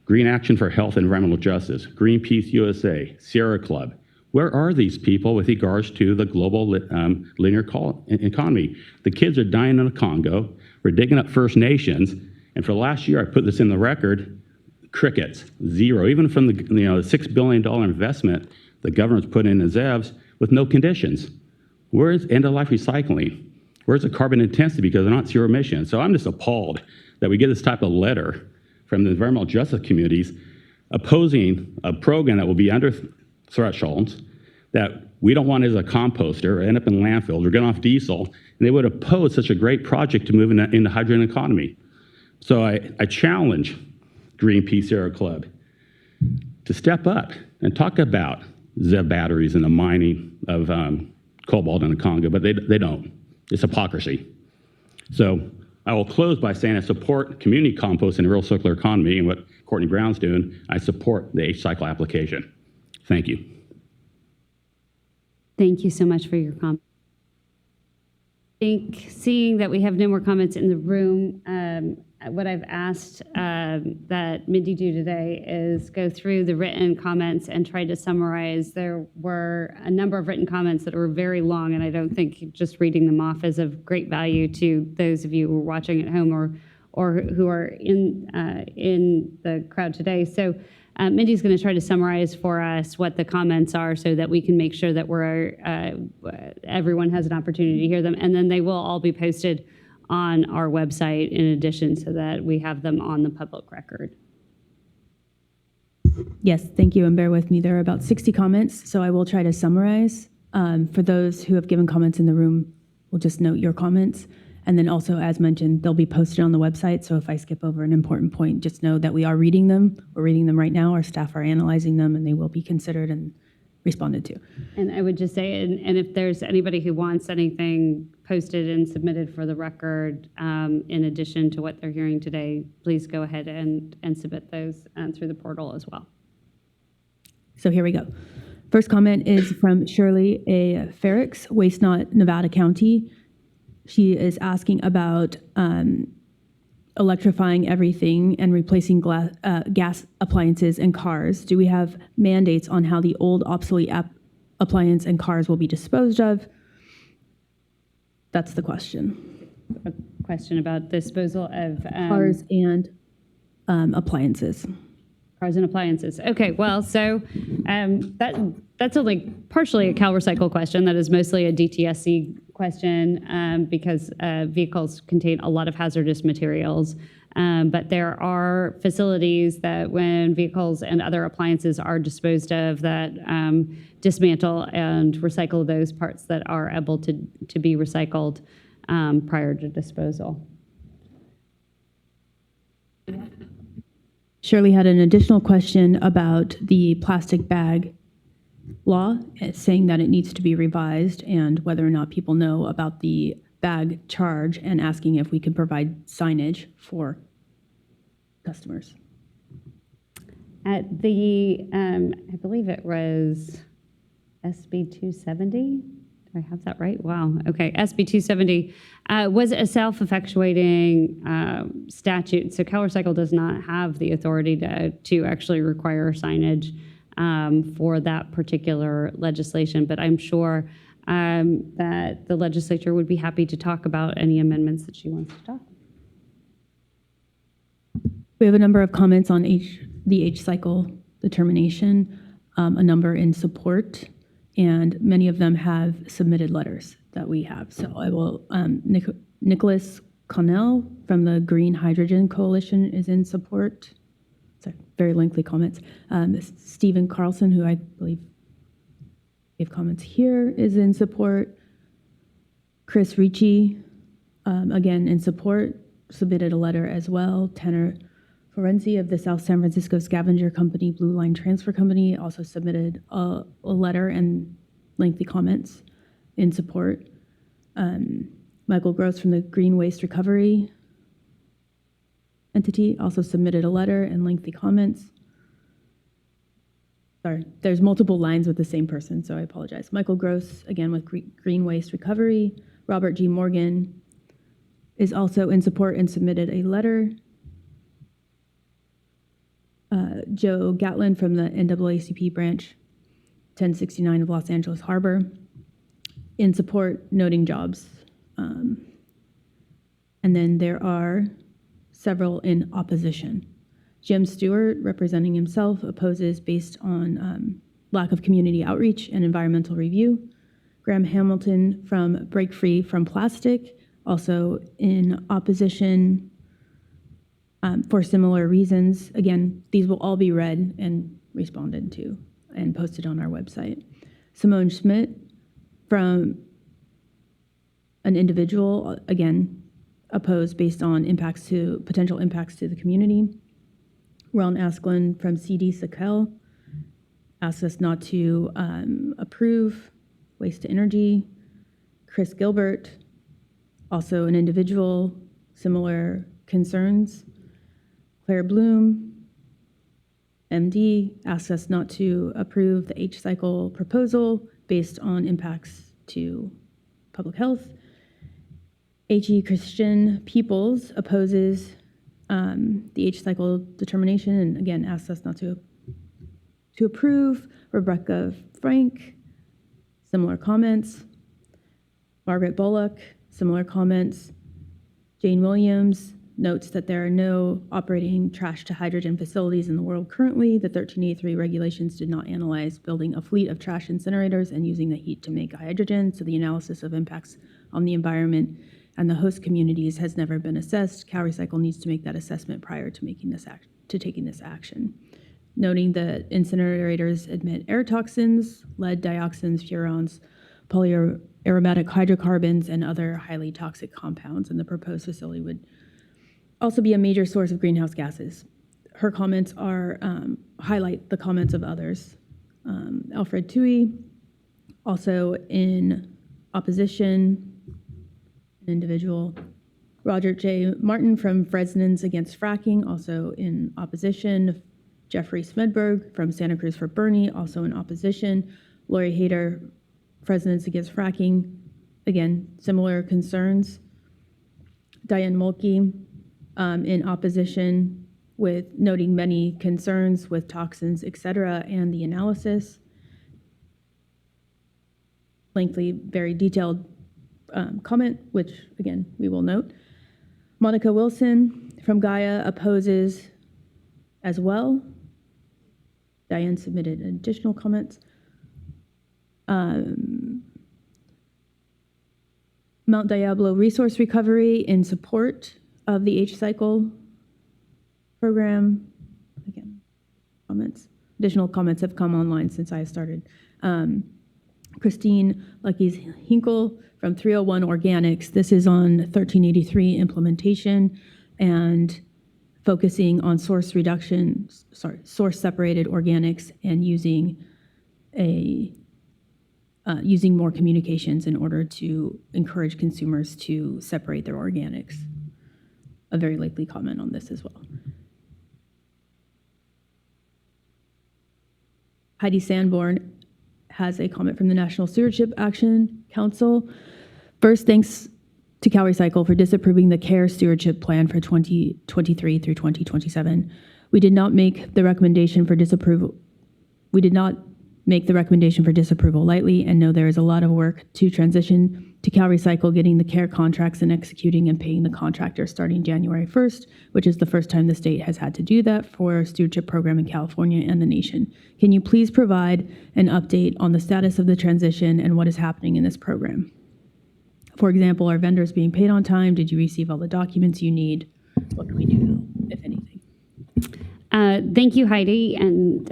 Green Action for Health and Environmental Justice, Greenpeace USA, Sierra Club. Where are these people with regards to the global linear economy? The kids are dying in the Congo. We're digging up First Nations. And for the last year, I put this in the record, crickets, zero. Even from the $6 billion investment the government's put in the ZEVs with no conditions. Where's end-of-life recycling? Where's the carbon intensity because they're not zero emissions? So I'm just appalled that we get this type of letter from the environmental justice communities opposing a program that will be under thresholds that we don't want as a composter or end up in landfills or get off diesel, and they would oppose such a great project to move in the hydrogen economy. So I challenge Greenpeace Sierra Club to step up and talk about ZEV batteries and the mining of cobalt in the Congo, but they don't. It's hypocrisy. So I will close by saying I support community compost in a real circular economy and what Courtney Brown's doing. I support the H-Cycle application. Thank you. Thank you so much for your comment. I think seeing that we have no more comments in the room, what I've asked that Mindy do today is go through the written comments and try to summarize. There were a number of written comments that were very long, and I don't think just reading them off is of great value to those of you who are watching at home or who are in the crowd today. So Mindy's going to try to summarize for us what the comments are so that we can make sure that everyone has an opportunity to hear them, and then they will all be posted on our website in addition so that we have them on the public record. Yes, thank you, and bear with me. There are about 60 comments, so I will try to summarize. For those who have given comments in the room, we'll just note your comments. And then also, as mentioned, they'll be posted on the website, so if I skip over an important point, just know that we are reading them. We're reading them right now. Our staff are analyzing them, and they will be considered and responded to. And I would just say, and if there's anybody who wants anything posted and submitted for the record, in addition to what they're hearing today, please go ahead and submit those through the portal as well. So here we go. First comment is from Shirley A. Ferrix, Waste Not, Nevada County. She is asking about electrifying everything and replacing gas appliances and cars. Do we have mandates on how the old obsolete appliance and cars will be disposed of? That's the question. A question about disposal of Cars and appliances. Cars and appliances. Okay, well, so that's only partially a CalRecycle question. That is mostly a DTSC question because vehicles contain a lot of hazardous materials. But there are facilities that when vehicles and other appliances are disposed of that dismantle and recycle those parts that are able to be recycled prior to disposal. Shirley had an additional question about the plastic bag law, saying that it needs to be revised and whether or not people know about the bag charge, and asking if we could provide signage for customers. At the, I believe it was SB 270. Do I have that right? Wow. Okay. SB 270 was a self-effectuating statute. So CalRecycle does not have the authority to actually require signage for that particular legislation. But I'm sure that the legislature would be happy to talk about any amendments that she wants to talk. We have a number of comments on the H-cycle determination, a number in support, and many of them have submitted letters that we have. So I will, Nicholas Connell from the Green Hydrogen Coalition is in support. Sorry, very lengthy comments. Stephen Carlson, who I believe gave comments here, is in support. Chris Ricci, again, in support, submitted a letter as well. Tanner Florenzi of the South San Francisco Scavenger Company, Blue Line Transfer Company, also submitted a letter and lengthy comments in support. Michael Gross from the Green Waste Recovery entity also submitted a letter and lengthy comments. Sorry, there's multiple lines with the same person, so I apologize. Michael Gross, again with Green Waste Recovery. Robert G. Morgan is also in support and submitted a letter. Joe Gatlin from the NAACP branch 1069 of Los Angeles Harbor in support, noting jobs. And then there are several in opposition. Jim Stewart, representing himself, opposes based on lack of community outreach and environmental review. Graham Hamilton from Break Free from Plastic, also in opposition for similar reasons. Again, these will all be read and responded to and posted on our website. Simone Schmidt from an individual, again, opposed based on potential impacts to the community. Ron Asklin from CD Sakel asks us not to approve waste to energy. Chris Gilbert, also an individual, similar concerns. Claire Bloom, MD, asks us not to approve the H-cycle proposal based on impacts to public health. H.E. Christian Peoples opposes the H-cycle determination and again asks us not to approve. Rebecca Frank, similar comments. Margaret Bullock, similar comments. Jane Williams notes that there are no operating trash to hydrogen facilities in the world currently. The 1383 regulations did not analyze building a fleet of trash incinerators and using the heat to make hydrogen, so the analysis of impacts on the environment and the host communities has never been assessed. CalRecycle needs to make that assessment prior to taking this action. Noting that incinerators emit air toxins, lead, dioxins, furans, polyaromatic hydrocarbons, and other highly toxic compounds, and the proposed facility would also be a major source of greenhouse gases. Her comments are highlight the comments of others. Alfred Tui, also in opposition, an individual. Roger J. Martin from Fresnans Against Fracking, also in opposition. Jeffrey Smedberg from Santa Cruz for Bernie, also in opposition. Lori Hayter, Fresnans Against Fracking, again, similar concerns. Diane Mulkey, in opposition, with noting many concerns with toxins, et cetera, and the analysis. lengthy, very detailed comment, which again, we will note. Monica Wilson from Gaia opposes as well. Diane submitted additional comments. Mount Diablo Resource Recovery in support of the H-Cycle program. Again, comments. Additional comments have come online since I started. Christine Lucky's Hinkle from 301 Organics. This is on 1383 implementation and focusing on source separated organics and using more communications in order to encourage consumers to separate their organics. A very likely comment on this as well. Heidi Sanborn has a comment from the National Stewardship Action Council. First, thanks to CalRecycle for disapproving the CARE stewardship plan for 2023 through 2027. We did not make the recommendation for disapproval. We did not make the recommendation for disapproval lightly and know there is a lot of work to transition to CalRecycle getting the CARE contracts and executing and paying the contractor starting January 1st, which is the first time the state has had to do that for a stewardship program in California and the nation. Can you please provide an update on the status of the transition and what is happening in this program? For example, are vendors being paid on time? Did you receive all the documents you need? What can we do, if anything? Thank you, Heidi, and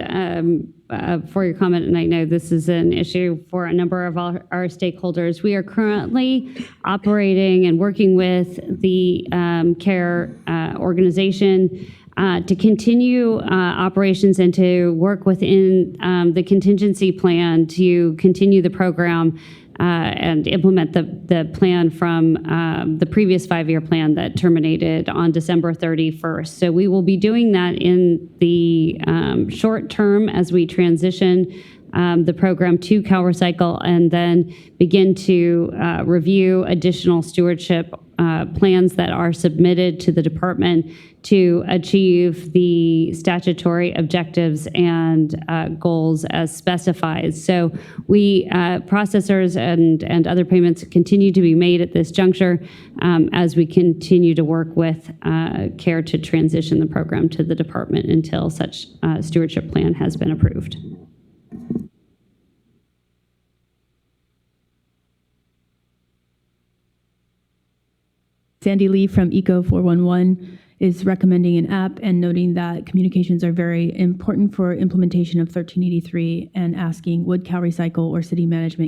for your comment. And I know this is an issue for a number of our stakeholders. We are currently operating and working with the CARE organization to continue operations and to work within the contingency plan to continue the program and implement the plan from the previous 5-year plan that terminated on December 31st. So we will be doing that in the short term as we transition the program to CalRecycle and then begin to review additional stewardship plans that are submitted to the department to achieve the statutory objectives and goals as specified. So processors and other payments continue to be made at this juncture as we continue to work with CARE to transition the program to the department until such stewardship plan has been approved. Sandy Lee from Eco 411 is recommending an app and noting that communications are very important for implementation of 1383 and asking, would CalRecycle or city management